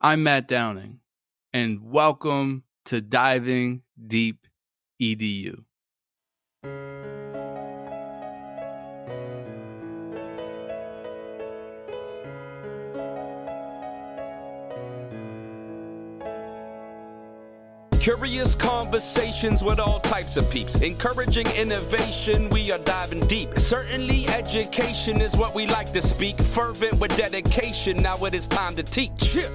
I'm Matt Downing, and welcome to Diving Deep EDU. Curious conversations with all types of peeps. Encouraging innovation, we are diving deep. Certainly education is what we like to speak. Fervent with dedication, now it is time to teach. Yeah.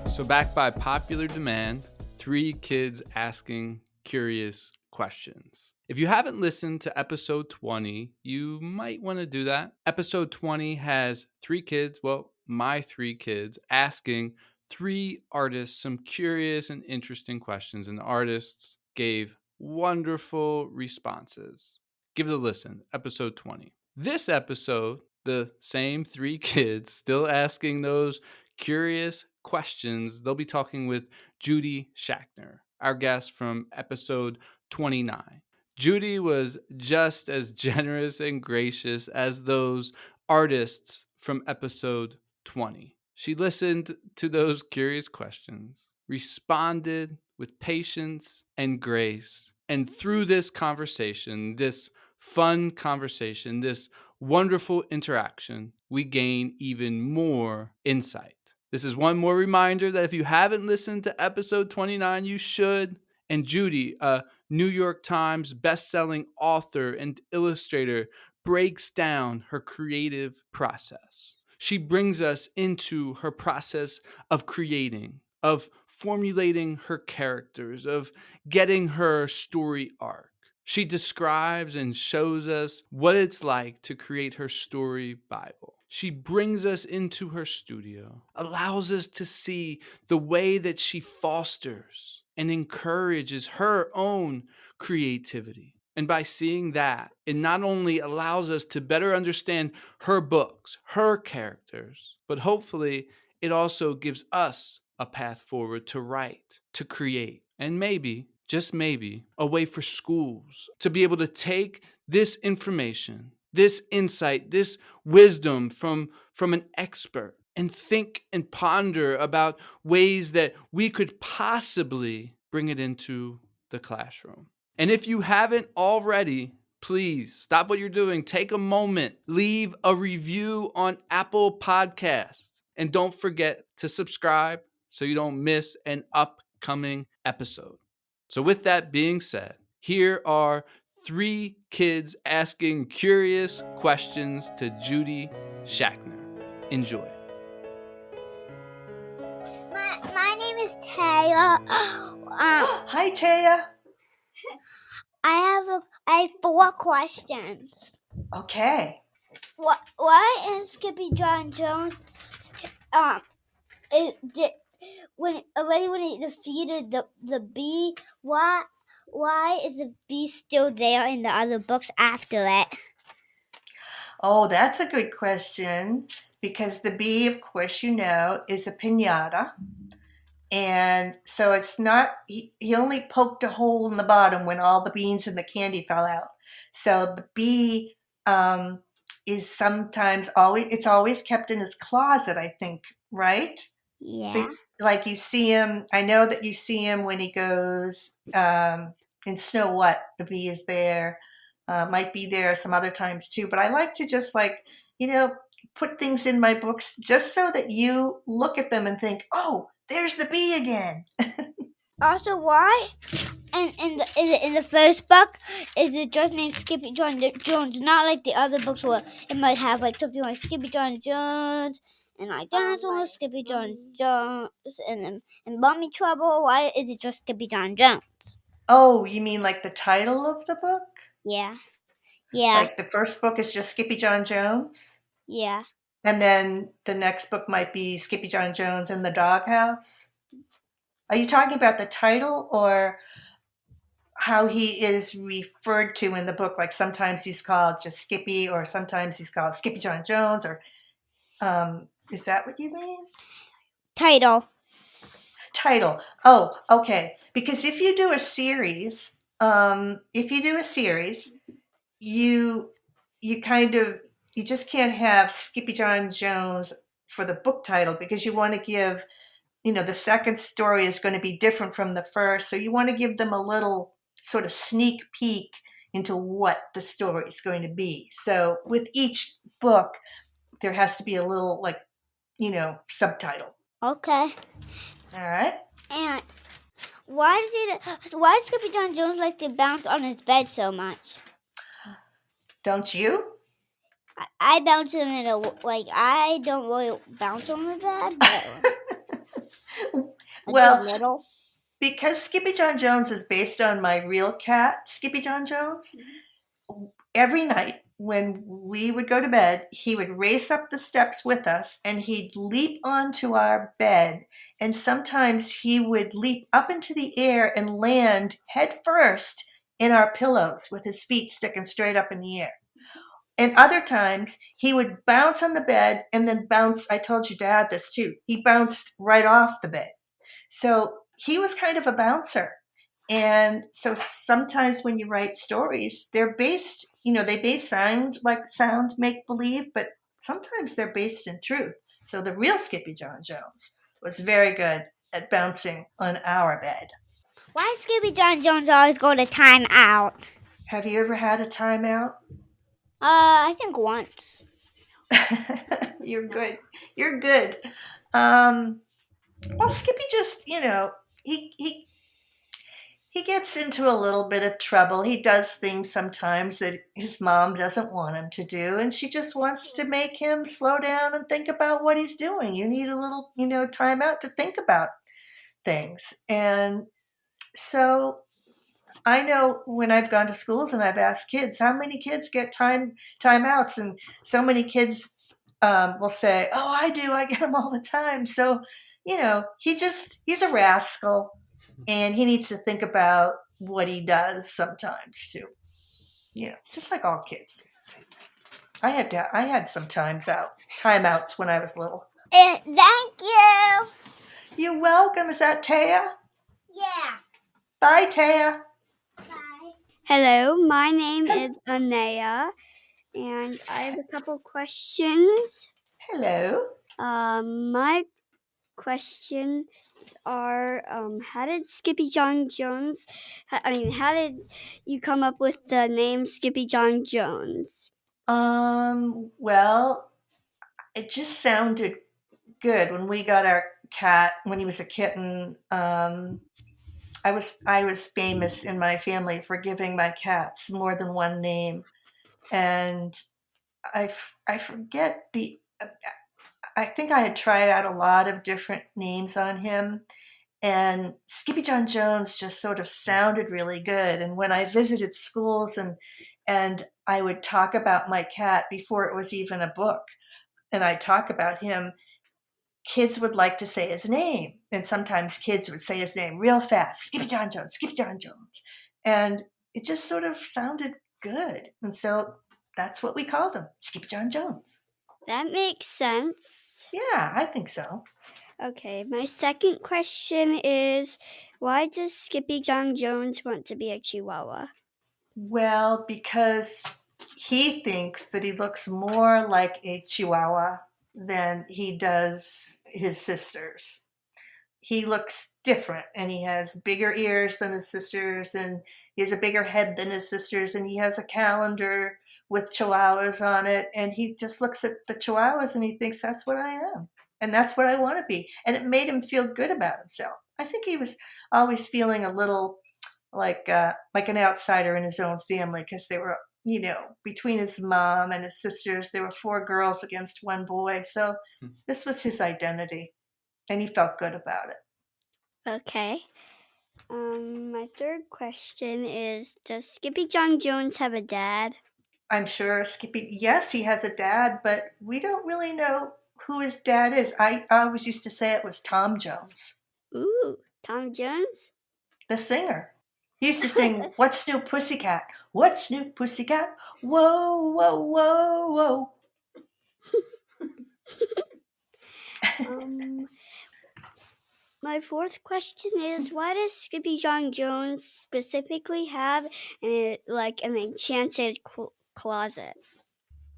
So back by popular demand, 3 kids asking curious questions. If you haven't listened to episode 20, you might want to do that. Episode 20 has 3 kids, my 3 kids, asking 3 artists some curious and interesting questions, and the artists gave wonderful responses. Give it a listen, episode 20. This episode, the same 3 kids still asking those curious questions. They'll be talking with Judy Schachner, our guest from episode 29. Judy was just as generous and gracious as those artists from episode 20. She listened to those curious questions, responded with patience and grace, and through this conversation, this fun conversation, this wonderful interaction, we gain even more insight. This is one more reminder that if you haven't listened to episode 29, you should. And Judy, a New York Times bestselling author and illustrator, breaks down her creative process. She brings us into her process of creating, of formulating her characters, of getting her story arc. She describes and shows us what it's like to create her story Bible. She brings us into her studio, allows us to see the way that she fosters and encourages her own creativity. And by seeing that, it not only allows us to better understand her books, her characters, but hopefully it also gives us a path forward to write, to create, and maybe, just maybe, a way for schools to be able to take this information, this insight, this wisdom from an expert and think and ponder about ways that we could possibly bring it into the classroom. And if you haven't already, please stop what you're doing, take a moment, leave a review on Apple Podcasts, and don't forget to subscribe so you don't miss an upcoming episode. So with that being said, here are 3 kids asking curious questions to Judy Schachner. Enjoy. My name is Teo. Hi, Teo. I have 4 questions. Okay. Why is Skippy John Jones when he defeated the bee? Why is the bee still there in the other books after it? Oh, that's a good question, because the bee, of course, is a piñata. And so it's not, he only poked a hole in the bottom when all the beans and the candy fell out. So the bee is sometimes it's always kept in his closet, I think, right? Yeah. So, like you see him, I know that you see him when he goes in Snow What, the bee is there. Might be there some other times too, but I like to just put things in my books just so that you look at them and think, oh, there's the bee again. Also, why? And in the first book, is it just named Skippy John Jones? Not like the other books where it might have like something like Skippy John Jones and like Dinosaur, Skippy John Jones, and Mommy Trouble. Why is it just Skippy John Jones? Oh, you mean like the title of the book? Yeah. Like the first book is just Skippy John Jones? Yeah. And then the next book might be Skippy John Jones in the Doghouse? Are you talking about the title or how he is referred to in the book? Like sometimes he's called just Skippy, or sometimes he's called Skippy John Jones, or is that what you mean? Title. Oh, okay. Because if you do a series, you kind of you just can't have Skippy John Jones for the book title because you want to give, the second story is going to be different from the first. So you want to give them a little sort of sneak peek into what the story is going to be. So with each book, there has to be a little subtitle. Okay. All right. And why does Skippy John Jones like to bounce on his bed so much? Don't you? I bounce on it I don't really bounce on the bed, but well, a little. Because Skippy John Jones is based on my real cat, Skippy John Jones, every night when we would go to bed, he would race up the steps with us and he'd leap onto our bed. And sometimes he would leap up into the air and land head first in our pillows with his feet sticking straight up in the air. And other times he would bounce on the bed and then bounce. I told your dad this too. He bounced right off the bed. So he was kind of a bouncer. And so sometimes when you write stories, they're based, they base sound make believe, but sometimes they're based in truth. So the real Skippy John Jones was very good at bouncing on our bed. Why does Skippy John Jones always go to timeout? Have you ever had a timeout? I think once. You're good. You're good. Well, Skippy just, he gets into a little bit of trouble. He does things sometimes that his mom doesn't want him to do, and she just wants to make him slow down and think about what he's doing. You need a little, time out to think about things. And so I know when I've gone to schools and I've asked kids, how many kids get timeouts? And so many kids will say, oh, I do. I get them all the time. So, he's a rascal. And he needs to think about what he does sometimes too. Just like all kids. I had some timeouts when I was little. Thank you. You're welcome. Is that Taya? Yeah. Bye, Taya. Bye. Hello, my name is Anaiah, and I have a couple questions. Hello. My questions are, how did Skippy John Jones, how did you come up with the name Skippy John Jones? Well, it just sounded good when we got our cat when he was a kitten. I was famous in my family for giving my cats more than one name, and I forget I think I had tried out a lot of different names on him, and Skippy John Jones just sort of sounded really good. And when I visited schools and I would talk about my cat before it was even a book, and I talk about him, kids would like to say his name. And sometimes kids would say his name real fast, Skippy John Jones, Skippy John Jones. And it just sort of sounded good. And so that's what we called him, Skippy John Jones. That makes sense. Yeah, I think so. Okay, my second question is, why does Skippy John Jones want to be a Chihuahua? Well, because he thinks that he looks more like a Chihuahua than he does his sisters. He looks different, and he has bigger ears than his sisters, and he has a bigger head than his sisters, and he has a calendar with chihuahuas on it, and he just looks at the chihuahuas and he thinks, that's what I am, and that's what I want to be. And it made him feel good about himself. I think he was always feeling a little like an outsider in his own family, because they were, between his mom and his sisters, there were 4 girls against 1 boy. So this was his identity, and he felt good about it. Okay. My third question is, does Skippy John Jones have a dad? I'm sure Skippy, yes, he has a dad, but we don't really know who his dad is. I always used to say it was Tom Jones. Ooh, Tom Jones? The singer. He used to sing, What's New Pussycat? What's New Pussycat? Whoa, whoa, whoa, whoa. My fourth question is, why does Skippy John Jones specifically have an enchanted closet?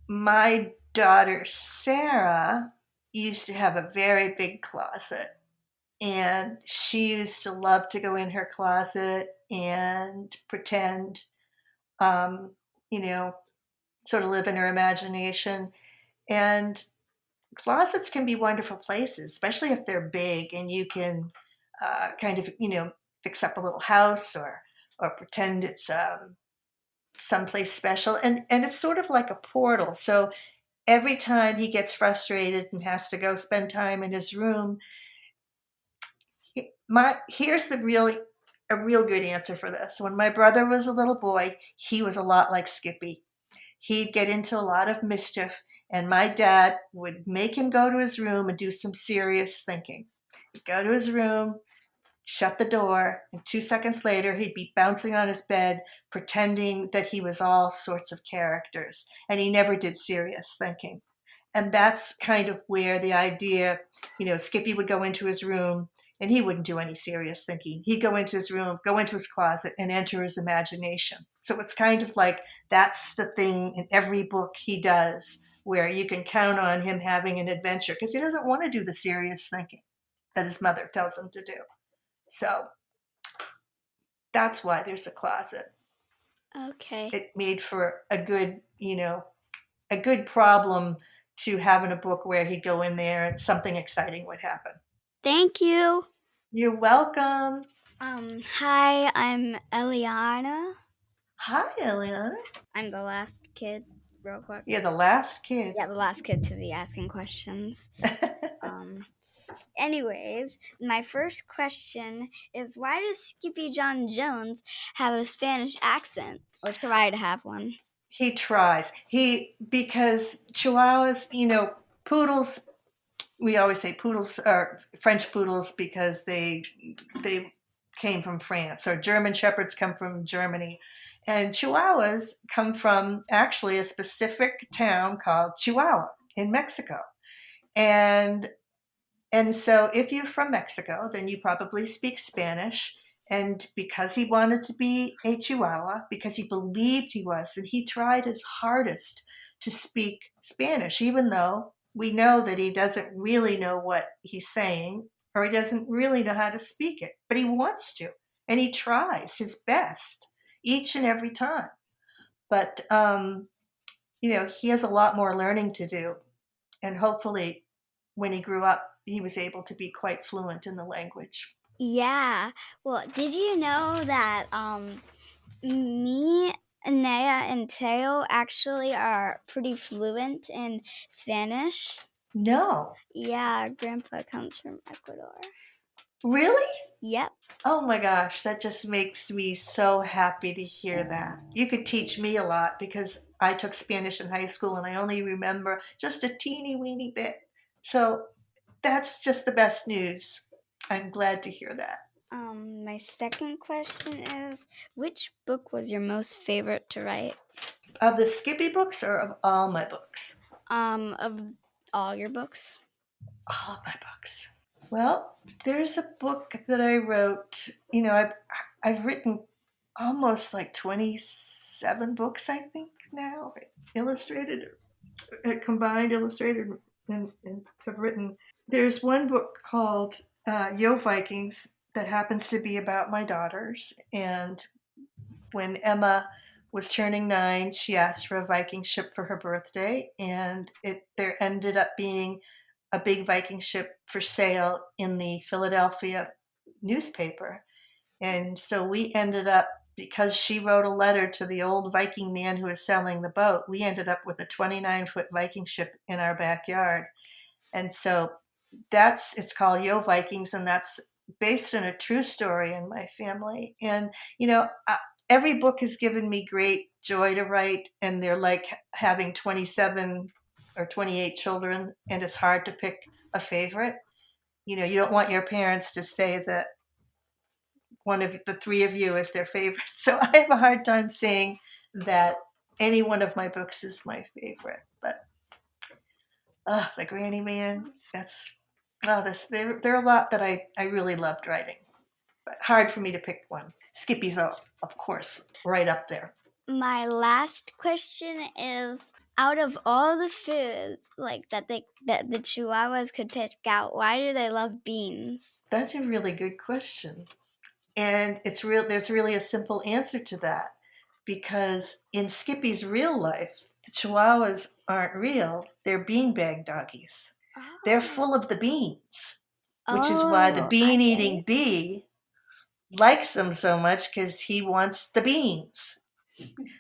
my daughter Sarah used to have a very big closet, and she used to love to go in her closet and pretend, um, you know, sort of live in her imagination. And closets can be wonderful places, especially if they're big and you can kind of, fix up a little house or pretend it's someplace special. And it's sort of like a portal. So every time he gets frustrated and has to go spend time in his room, here's a real good answer for this. When my brother was a little boy, he was a lot like Skippy. He'd get into a lot of mischief, and my dad would make him go to his room and do some serious thinking. He'd go to his room, shut the door, and 2 seconds later, he'd be bouncing on his bed, pretending that he was all sorts of characters, and he never did serious thinking. And that's kind of where the idea, Skippy would go into his room and he wouldn't do any serious thinking. He'd go into his room, go into his closet, and enter his imagination. So it's kind of like that's the thing in every book he does where you can count on him having an adventure because he doesn't want to do the serious thinking that his mother tells him to do. So that's why there's a closet. Okay. It made for a good problem to have in a book where he'd go in there and something exciting would happen. Thank you. You're welcome. Hi, I'm Eliana. Hi, Eliana. I'm the last kid, real quick. You're the last kid. Yeah, the last kid to be asking questions. Anyways, my first question is, why does Skippy John Jones have a Spanish accent, or try to have one? He tries. Because Chihuahuas, poodles, we always say poodles are French poodles because they came from France, or German shepherds come from Germany. And Chihuahuas come from actually a specific town called Chihuahua in Mexico. And so if you're from Mexico, then you probably speak Spanish. And because he wanted to be a Chihuahua, because he believed he was, then he tried his hardest to speak Spanish, even though we know that he doesn't really know what he's saying, or he doesn't really know how to speak it, but he wants to, and he tries his best each and every time. But, he has a lot more learning to do, and hopefully when he grew up, he was able to be quite fluent in the language. Yeah. Well, did you know that me, Anaiah, and Teo actually are pretty fluent in Spanish? No. Yeah, our grandpa comes from Ecuador. Really? Yep. Oh my gosh, that just makes me so happy to hear that. You could teach me a lot because I took Spanish in high school and I only remember just a teeny weeny bit. So that's just the best news. I'm glad to hear that. My second question is, which book was your most favorite to write? Of the Skippy books or of all my books? Of all your books. All of my books. Well, there's a book that I wrote. I've written almost like 27 books, I think now, illustrated, combined, illustrated, and have written. There's one book called Yo Vikings that happens to be about my daughters. And when Emma was turning 9, she asked for a Viking ship for her birthday, and there ended up being a big Viking ship for sale in the Philadelphia newspaper. And so we ended up, because she wrote a letter to the old Viking man who was selling the boat, we ended up with a 29-foot Viking ship in our backyard. And so it's called Yo Vikings, and that's based on a true story in my family. And, every book has given me great joy to write, and they're like having 27 or 28 children, and it's hard to pick a favorite. You don't want your parents to say that one of the three of you is their favorite. So I have a hard time saying that any one of my books is my favorite. But The Granny Man, there are a lot that I really loved writing, but hard for me to pick one. Skippy's, of course, right up there. My last question is, out of all the foods like that the Chihuahuas could pick out, why do they love beans? That's a really good question. And there's really a simple answer to that. Because in Skippy's real life, the Chihuahuas aren't real. They're beanbag doggies. They're full of the beans, which is why the bean-eating bee likes them so much, because he wants the beans.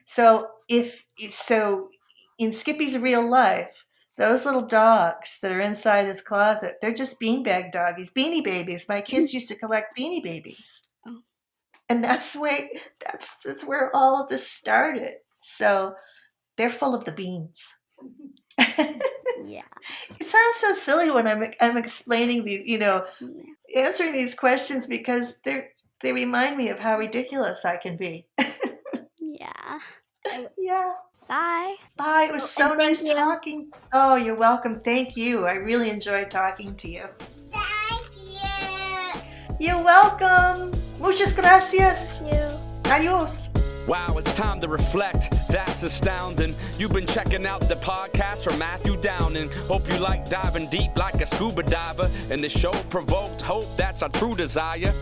So in Skippy's real life, those little dogs that are inside his closet, they're just beanbag doggies, beanie babies. My kids used to collect beanie babies. And that's where all of this started. So they're full of the beans. Yeah. It sounds so silly when I'm explaining these, answering these questions, because they remind me of how ridiculous I can be. Yeah. Yeah. Bye. Bye. It was so nice talking. Oh, you're welcome. Thank you. I really enjoyed talking to you. Thank you. You're welcome. Muchas gracias. Thank you. Adios. Wow, it's time to reflect. That's astounding. You've been checking out the podcast from Matthew Downing. Hope you like diving deep like a scuba diver. And the show provoked hope, that's our true desire.